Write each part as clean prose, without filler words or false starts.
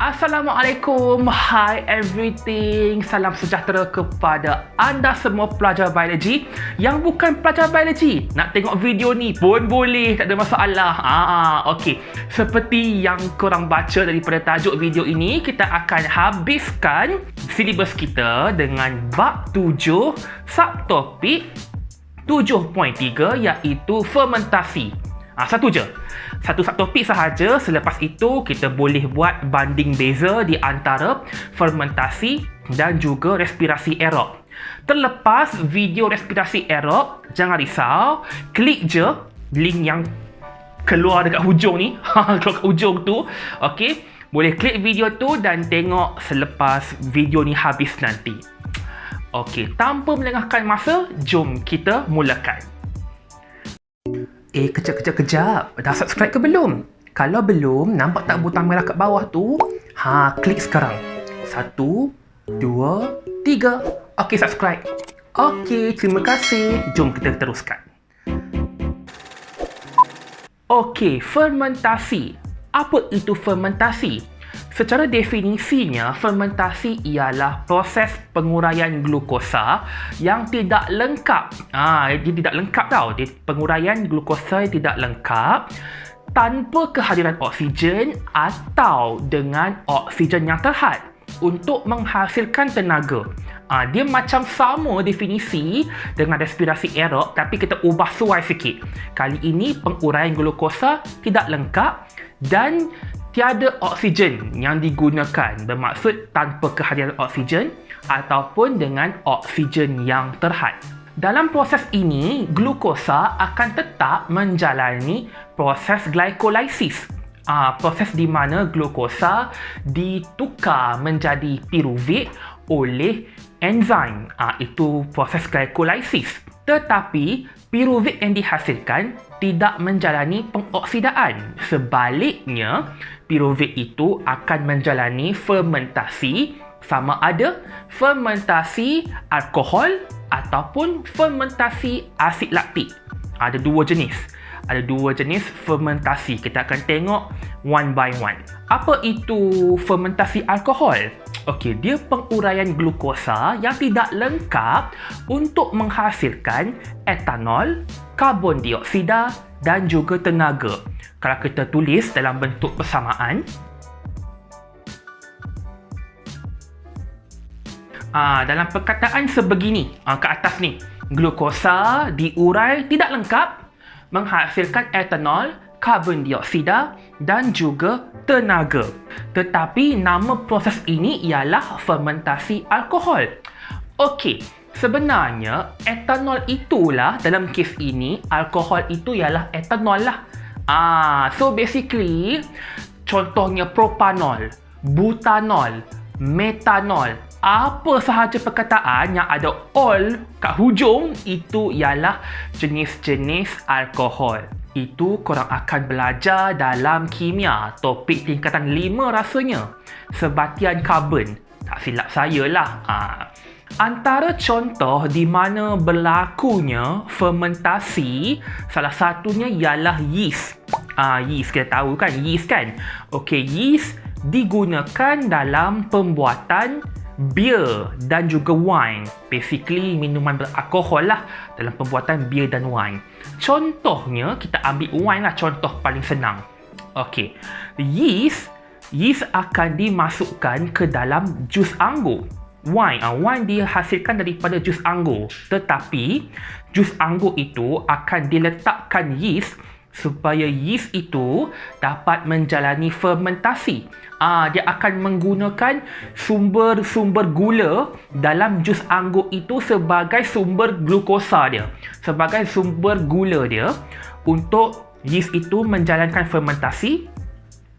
Assalamualaikum, hi everything. Salam sejahtera kepada anda semua pelajar biologi yang bukan pelajar biologi. Nak tengok video ni pun boleh, tak ada masalah. Okey. Seperti yang korang baca daripada tajuk video ini, kita akan habiskan silibus kita dengan bab 7 subtopik 7.3 iaitu fermentasi. Satu subtopik sahaja. Selepas itu kita boleh buat banding beza di antara fermentasi dan juga respirasi aerob. Terlepas video respirasi aerob, jangan risau, klik je link yang keluar dekat hujung ni. Keluar kat hujung tu. Okey, boleh klik video tu dan tengok selepas video ni habis nanti. Okey, tanpa melengahkan masa, jom kita mulakan. Kejap. Dah subscribe ke belum? Kalau belum, nampak tak butang merah kat bawah tu? Klik sekarang. 1, 2, 3. Okey, subscribe. Okey, terima kasih. Jom kita teruskan. Okey, fermentasi. Apa itu fermentasi? Secara definisinya, fermentasi ialah proses penguraian glukosa yang tidak lengkap. Dia tidak lengkap tau. Penguraian glukosa yang tidak lengkap tanpa kehadiran oksigen atau dengan oksigen yang terhad untuk menghasilkan tenaga. Dia macam sama definisi dengan respirasi aerob, tapi kita ubah suai sikit. Kali ini penguraian glukosa tidak lengkap dan tiada oksigen yang digunakan, bermaksud tanpa kehadiran oksigen ataupun dengan oksigen yang terhad. Dalam proses ini, glukosa akan tetap menjalani proses glycolysis. Proses di mana glukosa ditukar menjadi piruvik oleh enzim. Itu proses glycolysis. Tetapi piruvik yang dihasilkan tidak menjalani pengoksidaan. Sebaliknya, piruvik itu akan menjalani fermentasi, sama ada fermentasi alkohol ataupun fermentasi asid laktik. Ada dua jenis fermentasi. Kita akan tengok one by one. Apa itu fermentasi alkohol? Okey, dia penguraian glukosa yang tidak lengkap untuk menghasilkan etanol, karbon dioksida dan juga tenaga. Kalau kita tulis dalam bentuk persamaan, dalam perkataan sebegini, ke atas ni, glukosa diurai tidak lengkap menghasilkan etanol, karbon dioksida dan juga tenaga. Tetapi nama proses ini ialah fermentasi alkohol. Okey, sebenarnya etanol itulah, dalam kes ini alkohol itu ialah etanol lah. So basically, contohnya propanol, butanol, metanol, apa sahaja perkataan yang ada ol kat hujung, itu ialah jenis-jenis alkohol. Itu korang akan belajar dalam kimia, topik tingkatan 5 rasanya. Sebatian karbon. Tak silap saya lah. Antara contoh di mana berlakunya fermentasi, salah satunya ialah yeast. Yeast, kita tahu kan yeast kan? Okey, yeast digunakan dalam pembuatan beer dan juga wine. Basically, minuman beralkohol lah dalam pembuatan beer dan wine. Contohnya, kita ambil wine lah, contoh paling senang. Okey, yeast akan dimasukkan ke dalam jus anggur. Wine dihasilkan daripada jus anggur. Tetapi, jus anggur itu akan diletakkan yeast supaya yeast itu dapat menjalani fermentasi. Dia akan menggunakan sumber gula dalam jus anggur itu sebagai sumber glukosa dia, sebagai sumber gula dia, untuk yeast itu menjalankan fermentasi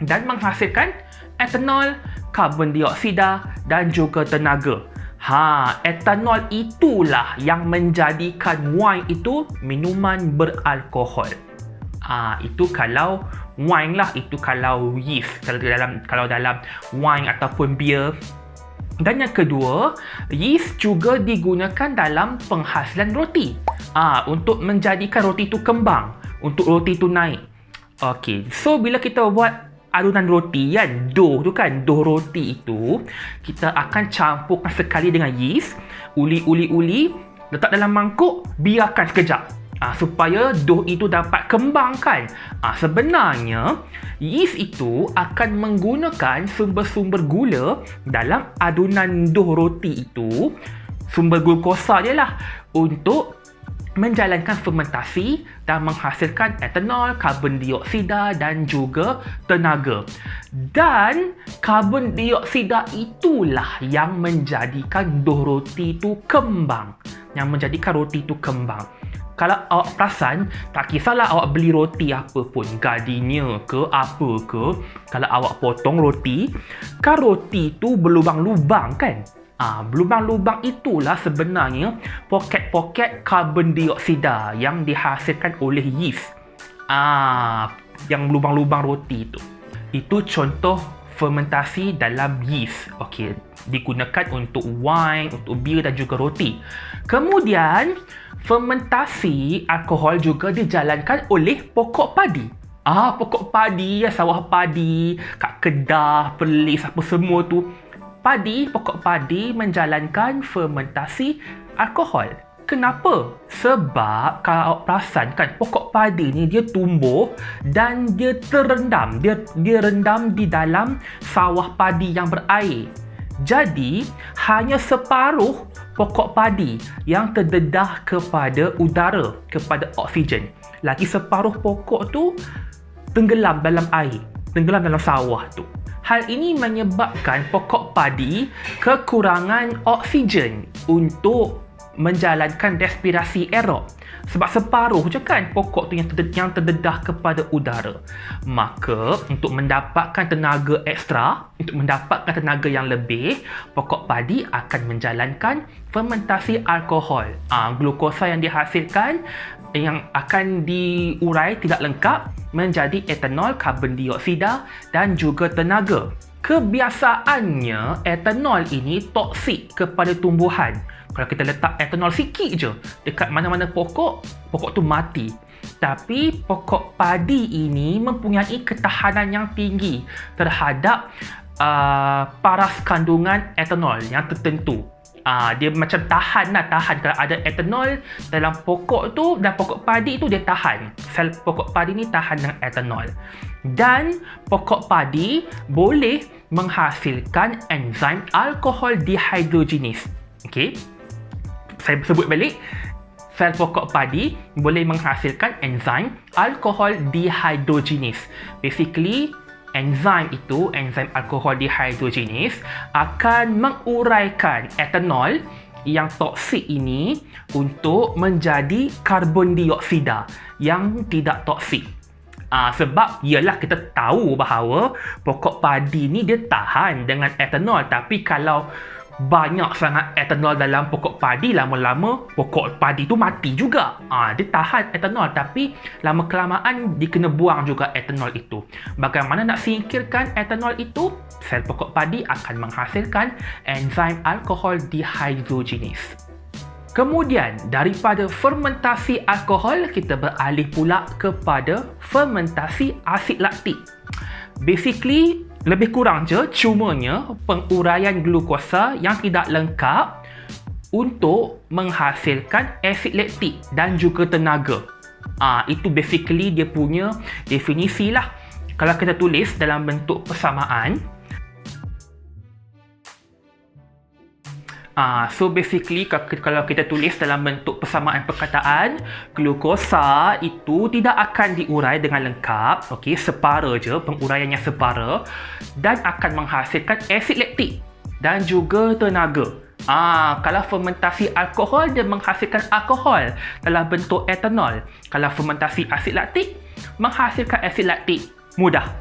dan menghasilkan etanol, karbon dioksida dan juga tenaga. Etanol itulah yang menjadikan wine itu minuman beralkohol. Itu kalau wine lah, itu kalau yeast, kalau dalam wine ataupun beer. Dan yang kedua, yeast juga digunakan dalam penghasilan roti. Untuk menjadikan roti itu kembang, untuk roti itu naik. Okey, so bila kita buat adunan roti kan, dough tu kan, dough roti itu kita akan campurkan sekali dengan yeast, uli, letak dalam mangkuk, biarkan sekejap supaya dough itu dapat kembangkan. Sebenarnya yeast itu akan menggunakan sumber-sumber gula dalam adunan dough roti itu, sumber glukosa dia lah, untuk menjalankan fermentasi dan menghasilkan etanol, karbon dioksida dan juga tenaga. Dan karbon dioksida itulah yang menjadikan dough roti itu kembang. Kalau awak perasan, tak kisahlah awak beli roti apa pun, Gardenia ke apa ke, kalau awak potong roti, kan roti tu berlubang-lubang kan? Lubang-lubang itulah sebenarnya poket-poket karbon dioksida yang dihasilkan oleh yeast. Yang lubang-lubang roti itu. Itu contoh fermentasi dalam yeast. Okey, digunakan untuk wine, untuk bir dan juga roti. Kemudian, fermentasi alkohol juga dijalankan oleh pokok padi. Pokok padi, sawah padi, kat Kedah, Perlis, apa semua tu. Pokok padi menjalankan fermentasi alkohol. Kenapa? Sebab kalau awak perasan kan, pokok padi ni dia tumbuh dan dia terendam. Dia rendam di dalam sawah padi yang berair. Jadi, hanya separuh pokok padi yang terdedah kepada udara, kepada oksigen. Lagi separuh pokok tu tenggelam dalam air, tenggelam dalam sawah tu. Hal ini menyebabkan pokok padi kekurangan oksigen untuk menjalankan respirasi aerob. Sebab separuh je kan pokok tu yang terdedah kepada udara. Maka untuk mendapatkan tenaga ekstra, untuk mendapatkan tenaga yang lebih, pokok padi akan menjalankan fermentasi alkohol. Glukosa yang dihasilkan yang akan diurai tidak lengkap menjadi etanol, karbon dioksida dan juga tenaga. Kebiasaannya etanol ini toksik kepada tumbuhan. Kalau kita letak etanol sikit je dekat mana-mana pokok tu mati. Tapi pokok padi ini mempunyai ketahanan yang tinggi terhadap paras kandungan etanol yang tertentu. Dia macam tahan kalau ada etanol dalam pokok tu, dan pokok padi tu dia tahan. Sel pokok padi ni tahan dengan etanol. Dan pokok padi boleh menghasilkan enzim alkohol dehydrogenase. Okey. Saya sebut balik. Sel pokok padi boleh menghasilkan enzim alkohol dehydrogenase. Basically, enzim alkohol dehydrogenase akan menguraikan etanol yang toksik ini untuk menjadi karbon dioksida yang tidak toksik. Sebab ialah kita tahu bahawa pokok padi ni dia tahan dengan etanol, tapi kalau banyak sangat etanol dalam pokok padi, lama-lama pokok padi tu mati juga. Dia tahan etanol, tapi lama-kelamaan dia kena buang juga etanol itu. Bagaimana nak singkirkan etanol itu? Sel pokok padi akan menghasilkan enzim alkohol dehydrogenase. Kemudian, daripada fermentasi alkohol, kita beralih pula kepada fermentasi asid laktik. Basically, lebih kurang je, cumanya penguraian glukosa yang tidak lengkap untuk menghasilkan asid laktik dan juga tenaga. Itu basically dia punya definisi lah. Kalau kita tulis dalam bentuk persamaan, so basically kalau kita tulis dalam bentuk persamaan perkataan, glukosa itu tidak akan diurai dengan lengkap, okey, separa je, penguraiannya separa, dan akan menghasilkan asid laktik dan juga tenaga. Kalau fermentasi alkohol, dia menghasilkan alkohol dalam bentuk etanol. Kalau fermentasi asid laktik, menghasilkan asid laktik. Mudah.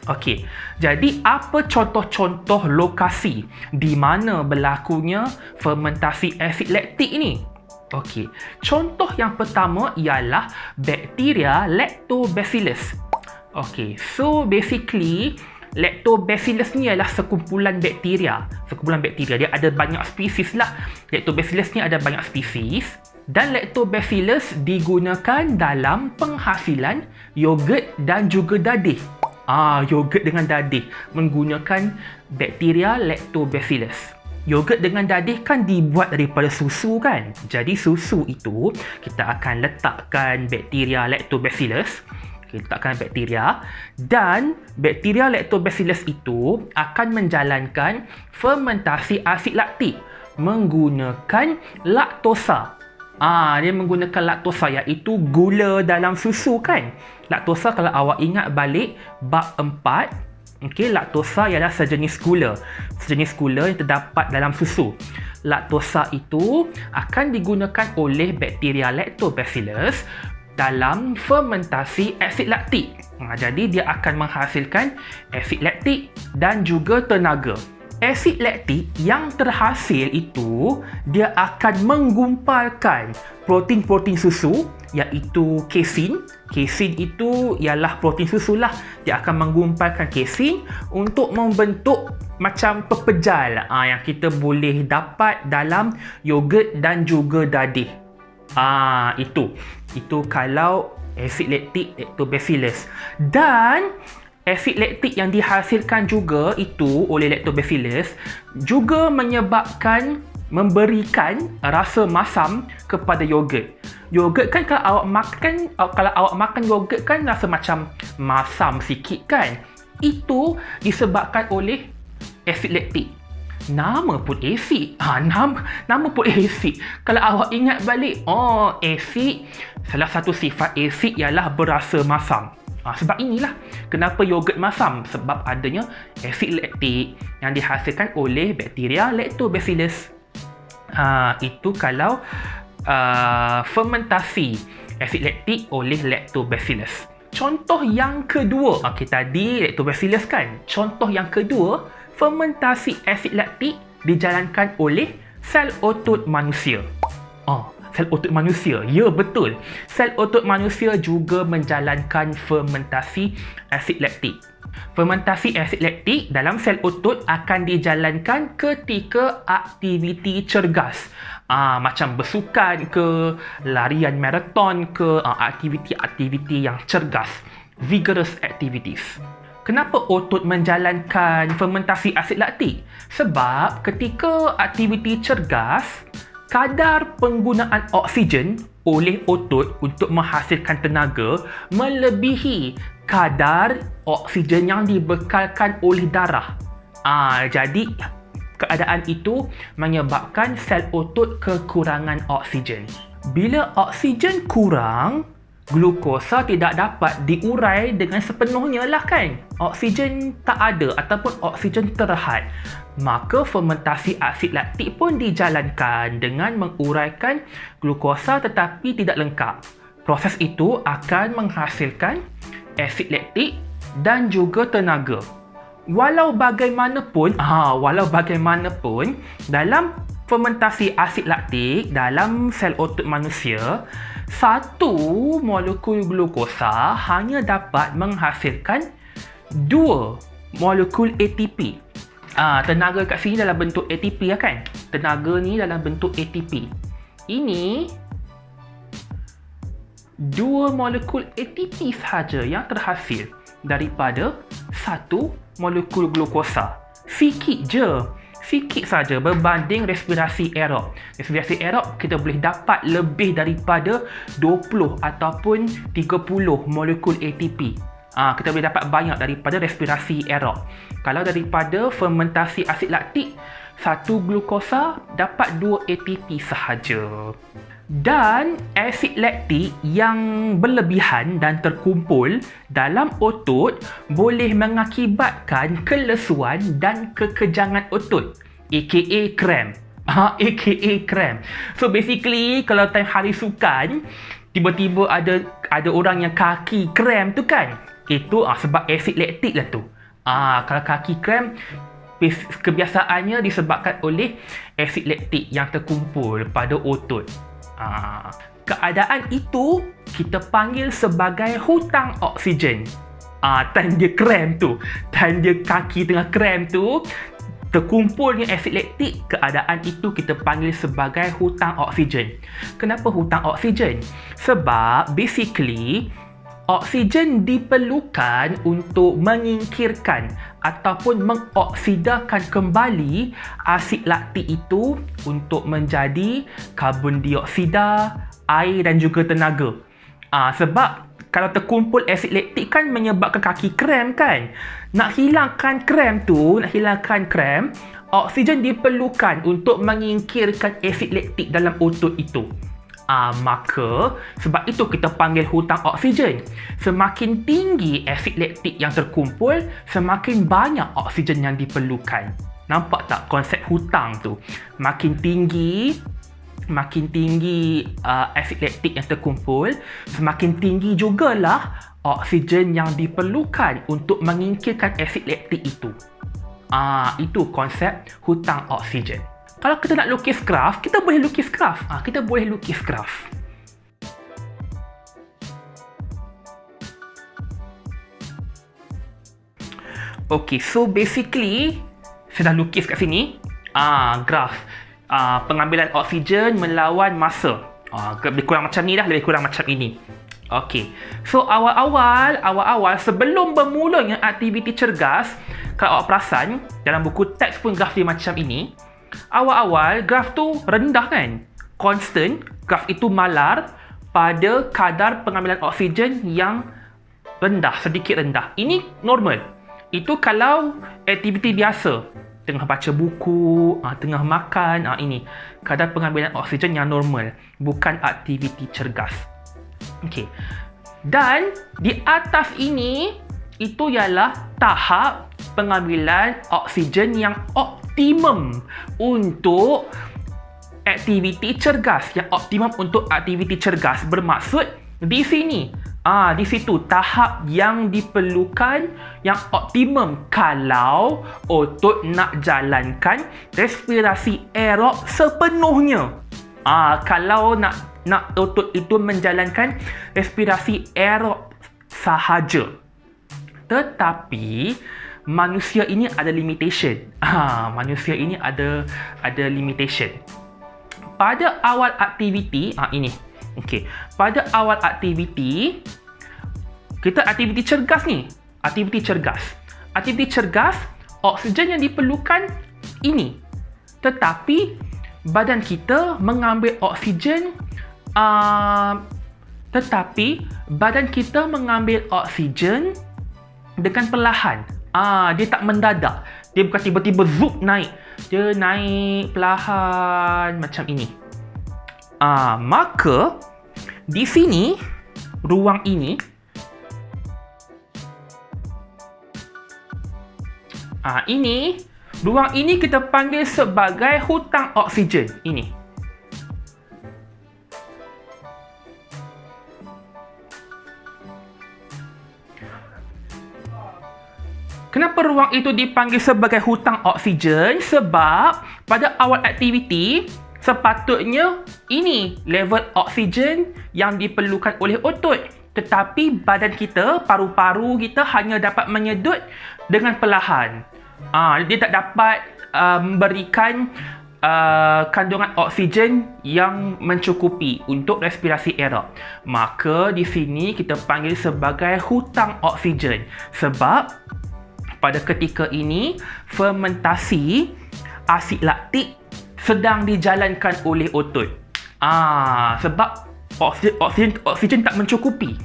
Okey, jadi apa contoh-contoh lokasi di mana berlakunya fermentasi asid laktik ini? Okey, contoh yang pertama ialah bakteria Lactobacillus. Okey, so basically Lactobacillus ni adalah sekumpulan bakteria. Dia ada banyak spesies lah. Lactobacillus ni ada banyak spesies. Dan lactobacillus digunakan dalam penghasilan yogurt dan juga dadih. Yogurt dengan dadih menggunakan bakteria lactobacillus. Yogurt dengan dadih kan dibuat daripada susu kan. Jadi susu itu kita akan letakkan bakteria lactobacillus. Kita letakkan bakteria dan bakteria lactobacillus itu akan menjalankan fermentasi asid laktik menggunakan laktosa. Dia menggunakan laktosa iaitu gula dalam susu kan. Laktosa kalau awak ingat balik bab 4, laktosa ialah sejenis gula. Sejenis gula yang terdapat dalam susu. Laktosa itu akan digunakan oleh bakteria lactobacillus dalam fermentasi asid laktik. Jadi dia akan menghasilkan asid laktik dan juga tenaga. Asid laktik yang terhasil itu dia akan menggumpalkan protein-protein susu iaitu kesin. Kesin itu ialah protein susu lah. Dia akan menggumpalkan kesin untuk membentuk macam pepejal yang kita boleh dapat dalam yogurt dan juga dadih. Itu kalau asid laktik lactobacillus. Dan asid laktik yang dihasilkan juga itu oleh lactobacillus juga memberikan rasa masam kepada yogurt. Yogurt kan kalau awak makan yogurt kan rasa macam masam sikit kan. Itu disebabkan oleh asid laktik. Nama pun asid. Nama pun asid. Kalau awak ingat balik, asid, salah satu sifat asid ialah berasa masam. Sebab inilah kenapa yogurt masam, sebab adanya asid laktik yang dihasilkan oleh bakteria lactobacillus. Itu kalau fermentasi asid laktik oleh lactobacillus. Contoh yang kedua, tadi lactobacillus kan. Contoh yang kedua, fermentasi asid laktik dijalankan oleh sel otot manusia. Sel otot manusia. Ya, betul. Sel otot manusia juga menjalankan fermentasi asid laktik. Fermentasi asid laktik dalam sel otot akan dijalankan ketika aktiviti cergas. Macam bersukan ke, larian maraton ke, aktiviti-aktiviti yang cergas. Vigorous activities. Kenapa otot menjalankan fermentasi asid laktik? Sebab ketika aktiviti cergas, kadar penggunaan oksigen oleh otot untuk menghasilkan tenaga melebihi kadar oksigen yang dibekalkan oleh darah. Jadi keadaan itu menyebabkan sel otot kekurangan oksigen. Bila oksigen kurang, glukosa tidak dapat diurai dengan sepenuhnya lah kan. Oksigen tak ada ataupun oksigen terhad. Maka fermentasi asid laktik pun dijalankan dengan menguraikan glukosa tetapi tidak lengkap. Proses itu akan menghasilkan asid laktik dan juga tenaga. Walau bagaimanapun, dalam fermentasi asid laktik dalam sel otot manusia, satu molekul glukosa hanya dapat menghasilkan 2 molekul ATP. Tenaga kat sini dalam bentuk ATP kan? Tenaga ni dalam bentuk ATP. Ini 2 molekul ATP sahaja yang terhasil daripada 1 molekul glukosa. Sikit saja berbanding respirasi aerob. Respirasi aerob kita boleh dapat lebih daripada 20 ataupun 30 molekul ATP. Kita boleh dapat banyak daripada respirasi aerob. Kalau daripada fermentasi asid laktik, 1 glukosa dapat 2 ATP sahaja. Dan asid laktik yang berlebihan dan terkumpul dalam otot boleh mengakibatkan kelesuan dan kekejangan otot, aka cramp. So basically kalau time hari sukan, tiba-tiba ada orang yang kaki cramp tu kan, itu sebab asid laktik lah tu. Kalau kaki cramp, kebiasaannya disebabkan oleh asid laktik yang terkumpul pada otot. Keadaan itu kita panggil sebagai hutang oksigen. Time dia cramp tu, time dia kaki tengah cramp tu, terkumpulnya asid laktik, keadaan itu kita panggil sebagai hutang oksigen. Kenapa hutang oksigen? Sebab basically oksigen diperlukan untuk menyingkirkan ataupun mengoksidakan kembali asid laktik itu untuk menjadi karbon dioksida, air dan juga tenaga. Sebab kalau terkumpul asid laktik kan menyebabkan kaki krem kan. Nak hilangkan krem, oksigen diperlukan untuk menyingkirkan asid laktik dalam otot itu. Maka sebab itu kita panggil hutang oksigen. Semakin tinggi asid laktik yang terkumpul, semakin banyak oksigen yang diperlukan. Nampak tak konsep hutang tu? Makin tinggi asid laktik yang terkumpul, semakin tinggi jugalah oksigen yang diperlukan untuk menyingkirkan asid laktik itu. Itu konsep hutang oksigen. Kalau kita nak lukis graf, kita boleh lukis graf. Okay, so basically saya dah lukis kat sini. Graf. Pengambilan oksigen melawan masa. Lebih kurang macam ni dah, lebih kurang macam ini. Okay. So awal-awal sebelum bermulanya aktiviti cergas, kalau awak perasan dalam buku teks pun graf dia macam ini. Awal-awal graf tu rendah kan, constant. Graf itu malar pada kadar pengambilan oksigen yang rendah, sedikit rendah. Ini normal. Itu kalau aktiviti biasa, tengah baca buku, tengah makan, ini kadar pengambilan oksigen yang normal, bukan aktiviti cergas. Okey. Dan di atas ini, itu ialah tahap pengambilan oksigen yang optimum untuk aktiviti cergas. Yang optimum untuk aktiviti cergas bermaksud di sini. Di situ tahap yang diperlukan, yang optimum kalau otot nak jalankan respirasi aerob sepenuhnya. Kalau nak otot itu menjalankan respirasi aerob sahaja. Tetapi manusia ini ada limitation. Manusia ini ada limitation. Pada awal aktiviti, ini. Okey. Pada awal aktiviti, kita aktiviti cergas ni. Aktiviti cergas, oksigen yang diperlukan ini. Tetapi badan kita mengambil oksigen dengan perlahan. Dia tak mendadak. Dia bukan tiba-tiba zoom naik. Dia naik perlahan macam ini. Maka di sini ruang ini ruang ini kita panggil sebagai hutang oksigen ini. Kenapa ruang itu dipanggil sebagai hutang oksigen? Sebab pada awal aktiviti sepatutnya ini level oksigen yang diperlukan oleh otot. Tetapi badan kita, paru-paru kita hanya dapat menyedut dengan perlahan. Dia tak dapat memberikan kandungan oksigen yang mencukupi untuk respirasi aerob. Maka di sini kita panggil sebagai hutang oksigen. Sebab pada ketika ini fermentasi asid laktik sedang dijalankan oleh otot. Sebab oksigen tak mencukupi.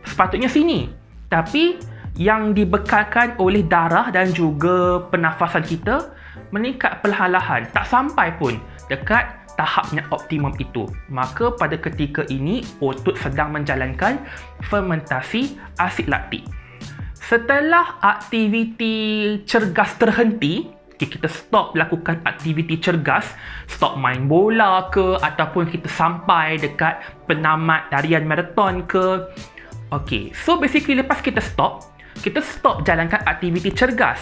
Sepatutnya sini. Tapi yang dibekalkan oleh darah dan juga pernafasan kita meningkat perlahan-lahan. Tak sampai pun dekat tahap yang optimum itu. Maka pada ketika ini otot sedang menjalankan fermentasi asid laktik. Setelah aktiviti cergas terhenti, kita stop lakukan aktiviti cergas, stop main bola ke, ataupun kita sampai dekat penamat tarian maraton ke. Okay, so basically lepas kita stop jalankan aktiviti cergas.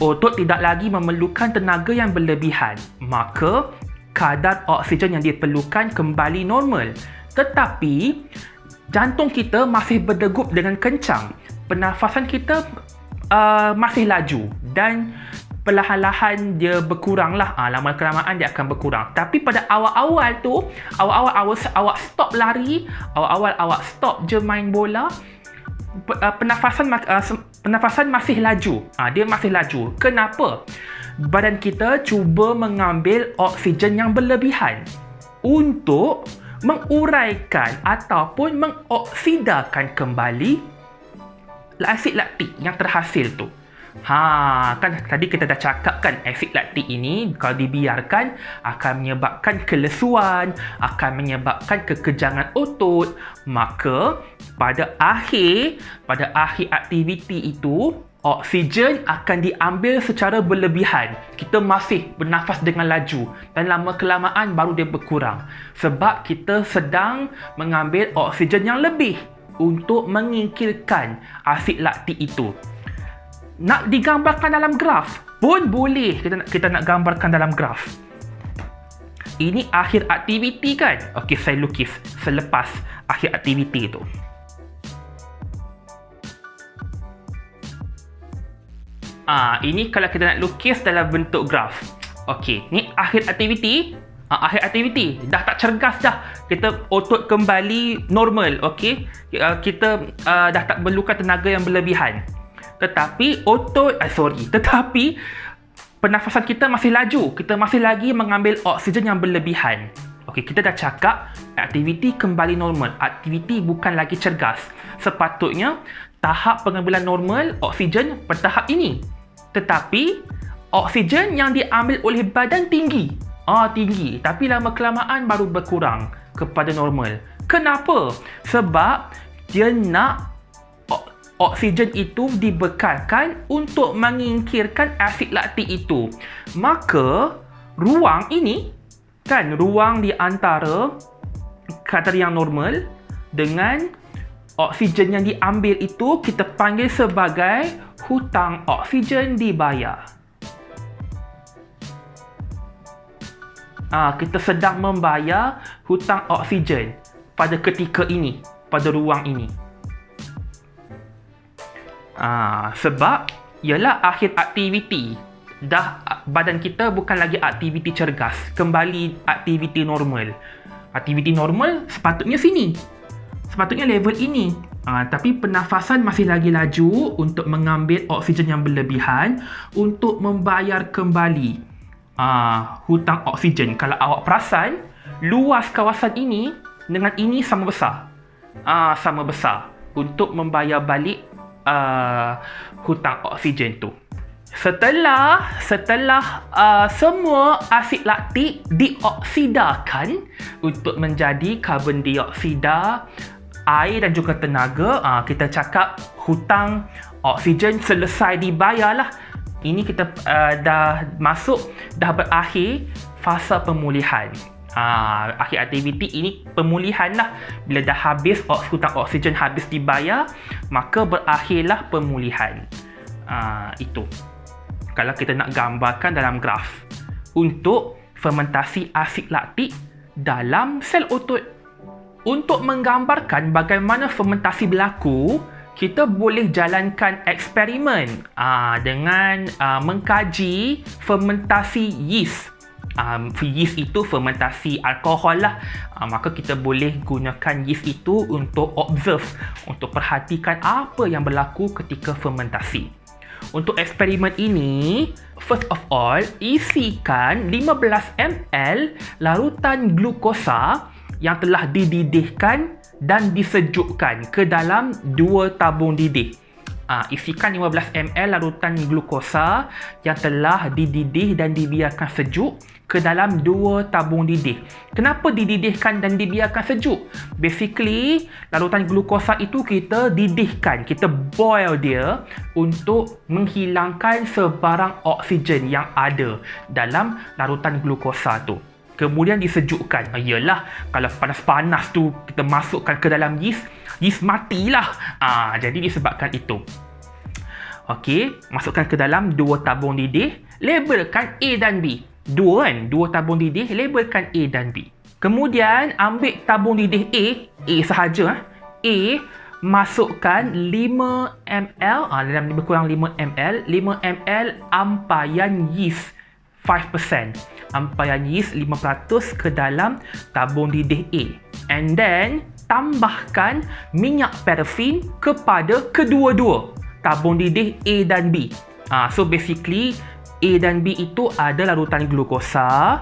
Otot tidak lagi memerlukan tenaga yang berlebihan. Maka kadar oksigen yang diperlukan kembali normal. Tetapi jantung kita masih berdegup dengan kencang. Pernafasan kita masih laju dan perlahan-lahan dia berkurang lah. Lama kelamaan dia akan berkurang. Tapi pada awal-awal tu, awak stop lari, awal-awal awak stop je main bola, pernafasan masih laju. Dia masih laju. Kenapa? Badan kita cuba mengambil oksigen yang berlebihan untuk menguraikan ataupun mengoksidakan kembali asid laktik yang terhasil tu. Kan tadi kita dah cakap kan, asid laktik ini kalau dibiarkan akan menyebabkan kelesuan, akan menyebabkan kekejangan otot. Maka pada akhir aktiviti itu, oksigen akan diambil secara berlebihan. Kita masih bernafas dengan laju dan lama kelamaan baru dia berkurang. Sebab kita sedang mengambil oksigen yang lebih untuk menyingkirkan asid laktik itu. Nak digambarkan dalam graf pun boleh. Kita nak gambarkan dalam graf. Ini akhir aktiviti kan? Okey, saya lukis selepas akhir aktiviti itu. Ini kalau kita nak lukis dalam bentuk graf. Okey, ni akhir aktiviti. Akhir aktiviti dah tak cergas dah. Kita otot kembali normal, okey. Kita dah tak perlukan tenaga yang berlebihan. Tetapi pernafasan kita masih laju. Kita masih lagi mengambil oksigen yang berlebihan. Okey, kita dah cakap aktiviti kembali normal. Aktiviti bukan lagi cergas. Sepatutnya tahap pengambilan normal oksigen pada tahap ini. Tetapi oksigen yang diambil oleh badan tinggi. Tinggi. Tapi lama kelamaan baru berkurang kepada normal. Kenapa? Sebab dia nak oksigen itu dibekalkan untuk menyingkirkan asid laktik itu. Maka ruang ini kan, ruang di antara kadar yang normal dengan oksigen yang diambil itu kita panggil sebagai hutang oksigen dibayar. Kita sedang membayar hutang oksigen pada ketika ini, pada ruang ini. Sebab ialah akhir aktiviti. Dah badan kita bukan lagi aktiviti cergas, kembali aktiviti normal. Aktiviti normal sepatutnya sini. Sepatutnya level ini. Tapi pernafasan masih lagi laju untuk mengambil oksigen yang berlebihan untuk membayar kembali hutang oksigen. Kalau awak perasan, luas kawasan ini dengan ini sama besar. Sama besar untuk membayar balik hutang oksigen tu. Setelah semua asid laktik dioksidakan untuk menjadi karbon dioksida, air dan juga tenaga, kita cakap hutang oksigen selesai dibayarlah. Ini kita dah berakhir fasa pemulihan. Akhir aktiviti ini pemulihan lah. Bila dah habis hutang oksigen habis dibayar, maka berakhirlah pemulihan. Itu kalau kita nak gambarkan dalam graf untuk fermentasi asid laktik dalam sel otot. Untuk menggambarkan bagaimana fermentasi berlaku, kita boleh jalankan eksperimen dengan mengkaji fermentasi yeast. Yeast itu fermentasi alkohol lah. Maka kita boleh gunakan yeast itu untuk observe, untuk perhatikan apa yang berlaku ketika fermentasi. Untuk eksperimen ini, first of all, isikan 15 ml larutan glukosa yang telah dididihkan dan disejukkan ke dalam 2 tabung didih. Isikan 15 ml larutan glukosa yang telah dididih dan dibiarkan sejuk ke dalam 2 tabung didih. Kenapa dididihkan dan dibiarkan sejuk? Basically, larutan glukosa itu kita didihkan, kita boil dia untuk menghilangkan sebarang oksigen yang ada dalam larutan glukosa tu. Kemudian disejukkan. Yalah, kalau panas-panas tu kita masukkan ke dalam yeast matilah. Jadi disebabkan itu. Okey, masukkan ke dalam 2 tabung didih, labelkan A dan B. 2 tabung didih, labelkan A dan B. Kemudian ambil tabung didih A sahaja. A, masukkan 5 ml, dalam lebih kurang 5 ml, 5 ml ampayan yeast 5%. Ampayan yeast 5% ke dalam tabung didih A. And then, tambahkan minyak parafin kepada kedua-dua tabung didih A dan B. So basically, A dan B itu ada larutan glukosa.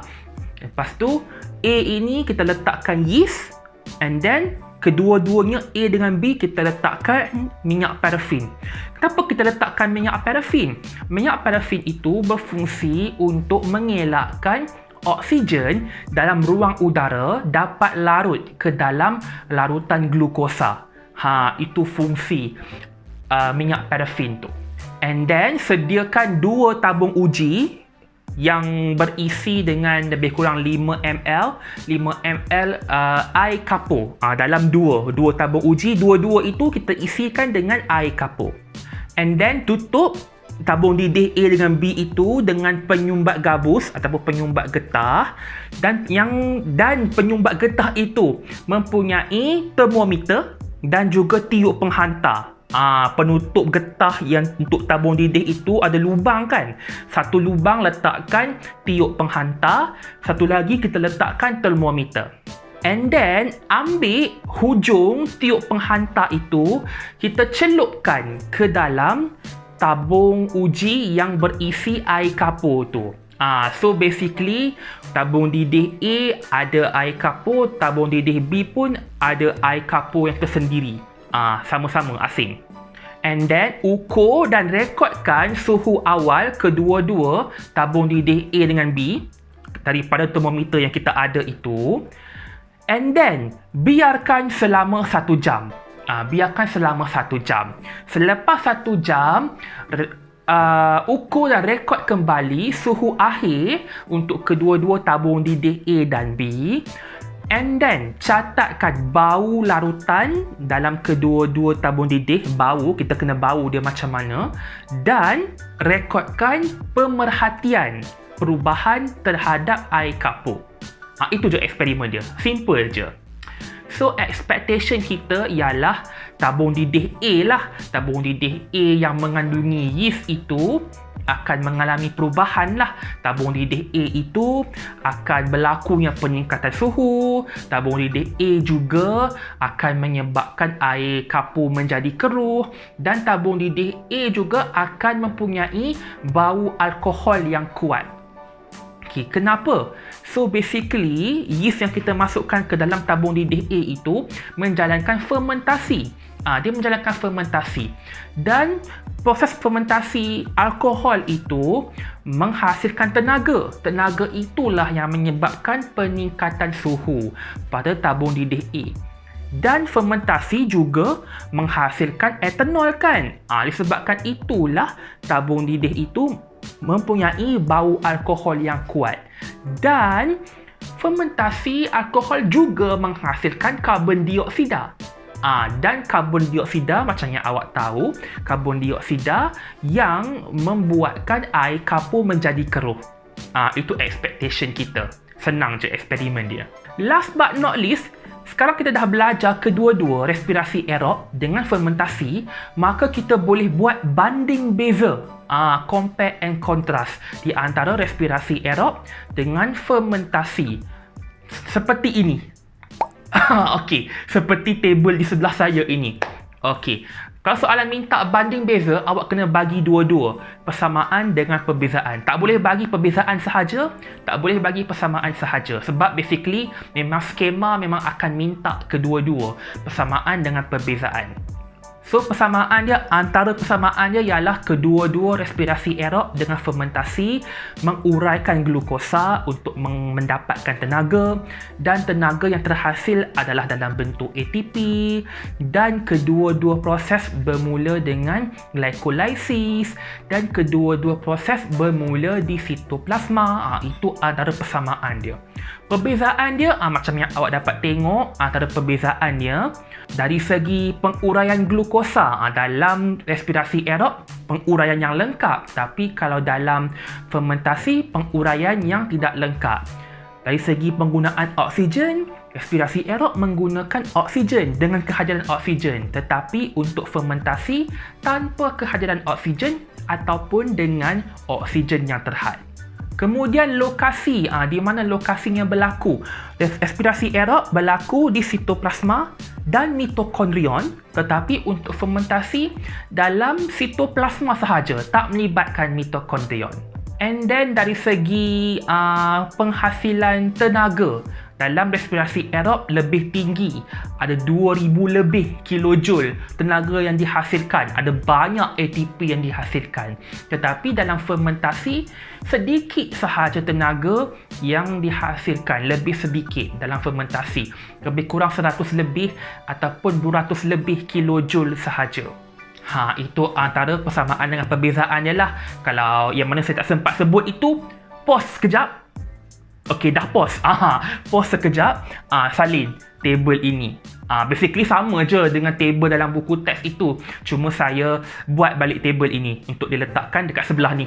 Lepas tu, A ini kita letakkan yeast. And then, kedua-duanya A dengan B kita letakkan minyak parafin. Kenapa kita letakkan minyak parafin? Minyak parafin itu berfungsi untuk mengelakkan oksigen dalam ruang udara dapat larut ke dalam larutan glukosa. Itu fungsi minyak parafin tu. And then, sediakan 2 tabung uji yang berisi dengan lebih kurang 5 ml air kapur. Dalam 2 tabung uji, dua-dua itu kita isikan dengan air kapur. And then, tutup tabung didih A dengan B itu dengan penyumbat gabus ataupun penyumbat getah, dan penyumbat getah itu mempunyai termometer dan juga tiup penghantar. Penutup getah yang untuk tabung didih itu ada lubang kan. Satu lubang letakkan tiup penghantar, satu lagi kita letakkan termometer. And then, ambil hujung tiup penghantar itu, kita celupkan ke dalam tabung uji yang berisi air kapur tu. So basically, tabung didih A ada air kapur, tabung didih B pun ada air kapur yang tersendiri. Sama-sama asing. And then, ukur dan rekodkan suhu awal kedua-dua tabung didih A dengan B daripada termometer yang kita ada itu. And then, biarkan selama 1 jam. Biarkan selama 1 jam. Selepas 1 jam, ukur dan rekod kembali suhu akhir untuk kedua-dua tabung didih A dan B. And then, catatkan bau larutan dalam kedua-dua tabung didih. Bau, kita kena bau dia macam mana. Dan, rekodkan pemerhatian perubahan terhadap air kapur. Itu je eksperimen dia. Simple je. So, expectation kita ialah tabung didih A lah. Tabung didih A yang mengandungi yeast itu akan mengalami perubahan lah. Tabung didih A itu akan berlakunya peningkatan suhu. Tabung didih A juga akan menyebabkan air kapur menjadi keruh. Dan tabung didih A juga akan mempunyai bau alkohol yang kuat. Okay, kenapa? So basically, yeast yang kita masukkan ke dalam tabung didih A itu menjalankan fermentasi. Dia menjalankan fermentasi. Dan proses fermentasi alkohol itu menghasilkan tenaga. Tenaga itulah yang menyebabkan peningkatan suhu pada tabung didih A. Dan fermentasi juga menghasilkan etanol kan. Disebabkan itulah tabung didih itu mempunyai bau alkohol yang kuat. Dan fermentasi alkohol juga menghasilkan karbon dioksida. Dan karbon dioksida, macam yang awak tahu, karbon dioksida yang membuatkan air kapur menjadi keruh. Itu expectation kita. Senang je eksperimen dia. Last but not least, sekarang kita dah belajar kedua-dua respirasi aerob dengan fermentasi, maka kita boleh buat banding beza, compare and contrast di antara respirasi aerob dengan fermentasi. Seperti ini. Okey, seperti table di sebelah saya ini. Okey. Kalau soalan minta banding beza, awak kena bagi dua-dua, persamaan dengan perbezaan. Tak boleh bagi perbezaan sahaja, tak boleh bagi persamaan sahaja. Sebab basically, memang skema memang akan minta kedua-dua, persamaan dengan perbezaan. So, antara persamaan dia ialah kedua-dua respirasi aerob dengan fermentasi menguraikan glukosa untuk mendapatkan tenaga, dan tenaga yang terhasil adalah dalam bentuk ATP, dan kedua-dua proses bermula dengan glycolysis, dan kedua-dua proses bermula di sitoplasma. Itu antara persamaan dia. Perbezaan dia, macam yang awak dapat tengok, antara perbezaannya dari segi penguraian glukosa, dalam respirasi aerob penguraian yang lengkap, tapi kalau dalam fermentasi penguraian yang tidak lengkap. Dari segi penggunaan oksigen, Respirasi aerob menggunakan oksigen dengan kehadiran oksigen, tetapi untuk fermentasi tanpa kehadiran oksigen ataupun dengan oksigen yang terhad. Kemudian lokasi, di mana lokasinya berlaku. Respirasi aerob berlaku di sitoplasma dan mitokondrion, tetapi untuk fermentasi dalam sitoplasma sahaja, tak melibatkan mitokondrion. And then dari segi penghasilan tenaga, dalam respirasi aerob lebih tinggi, ada 2000 lebih kilojoule tenaga yang dihasilkan, ada banyak ATP yang dihasilkan. Tetapi dalam fermentasi, sedikit sahaja tenaga yang dihasilkan, lebih sedikit dalam fermentasi, lebih kurang 100 lebih ataupun 200 lebih kilojoule sahaja. Itu antara persamaan dengan perbezaannya lah. Kalau yang mana saya tak sempat sebut itu, pause sekejap. Okey, dah pause. Pause sekejap. Salin table ini. Basically sama je dengan table dalam buku teks itu. Cuma saya buat balik table ini untuk diletakkan dekat sebelah ni.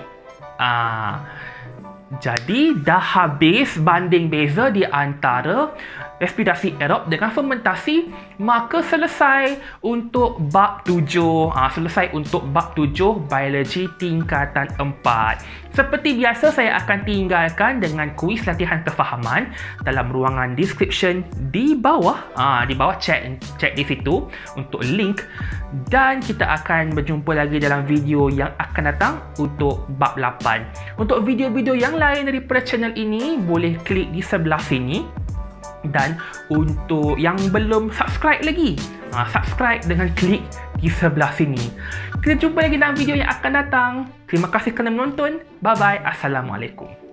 Jadi dah habis banding beza di antara respirasi aerob dengan fermentasi, maka selesai untuk bab 7. Selesai untuk bab 7 biologi tingkatan 4. Seperti biasa, saya akan tinggalkan dengan kuis latihan kefahaman dalam ruangan description di bawah. Di bawah cek di situ untuk link, dan kita akan berjumpa lagi dalam video yang akan datang untuk bab 8. Untuk video-video yang lain daripada channel ini, boleh klik di sebelah sini. Dan untuk yang belum subscribe lagi, subscribe dengan klik di sebelah sini. Kita jumpa lagi dalam video yang akan datang. Terima kasih kerana menonton. Bye-bye. Assalamualaikum.